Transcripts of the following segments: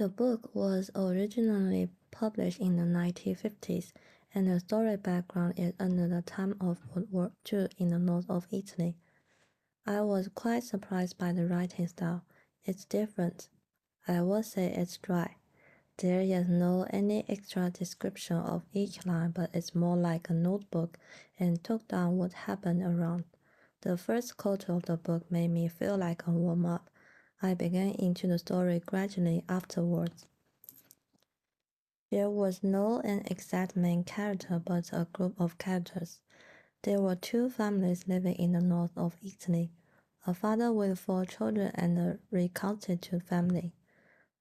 The book was originally published in the 1950s, and the story background is under the time of World War II in the north of Italy. I was quite surprised by the writing style. It's different. I would say it's dry. There is no any extra description of each line, but it's more like a notebook and took down what happened around. The first quarter of the book made me feel like a warm-up. I began into the story gradually afterwards. There was no an exact main character, but a group of characters. There were two families living in the north of Italy, a father with 4 children and a reconstituted family.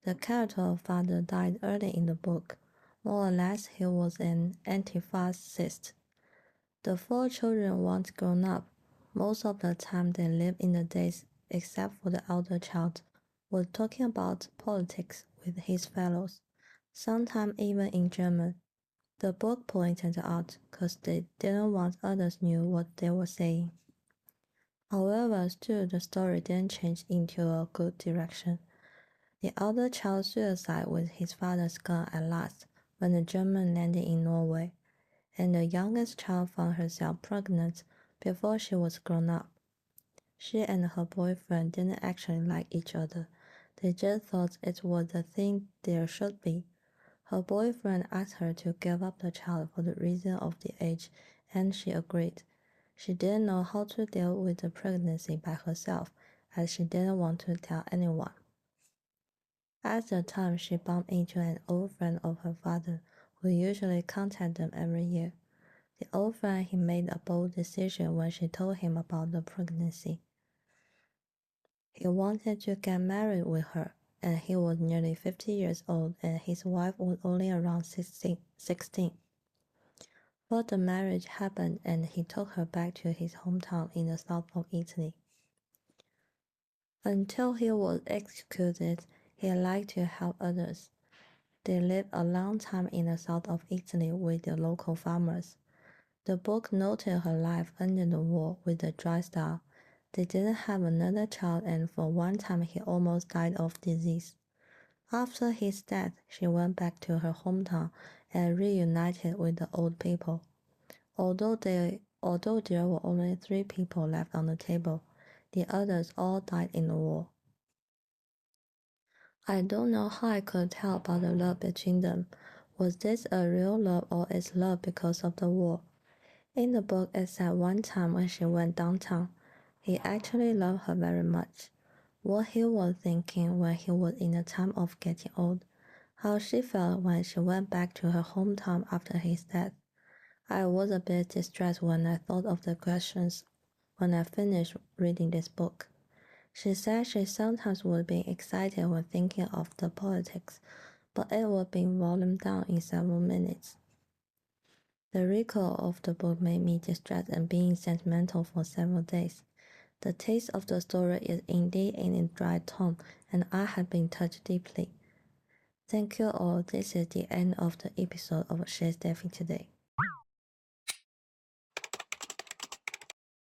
The character of father died early in the book. More or less, he was an anti-fascist. The 4 children weren't grown up. Most of the time they lived in the days, except for the elder child, was talking about politics with his fellows, sometimes even in German. The book pointed out, cause they didn't want others knew what they were saying. However, still the story didn't change into a good direction. The elder child suicide with his father's gun at last when the German landed in Norway, and the youngest child found herself pregnant before she was grown up. She and her boyfriend didn't actually like each other. They just thought it was the thing there should be. Her boyfriend asked her to give up the child for the reason of the age, and she agreed. She didn't know how to deal with the pregnancy by herself, as she didn't want to tell anyone. At the time, she bumped into an old friend of her father, who usually contacted them every year. The old friend he made a bold decision when she told him about the pregnancy. He wanted to get married with her, and he was nearly 50 years old and his wife was only around 16. But the marriage happened and he took her back to his hometown in the south of Italy. Until he was executed, he liked to help others. They lived a long time in the south of Italy with the local farmers. The book noted her life under the war with a dry style. They didn't have another child, and for one time he almost died of disease. After his death, she went back to her hometown and reunited with the old people. Although there were only 3 people left on the table, the others all died in the war. I don't know how I could tell about the love between them. Was this a real love or is love because of the war? In the book, it said one time when she went downtown, he actually loved her very much. What he was thinking when he was in the time of getting old, how she felt when she went back to her hometown after his death. I was a bit distressed when I thought of the questions when I finished reading this book. She said she sometimes would be excited when thinking of the politics, but it would be volumed down in several minutes. The recall of the book made me distressed and being sentimental for several days. The taste of the story is indeed in a dry tone, and I have been touched deeply. Thank you all. This is the end of the episode of Chez Stephy today.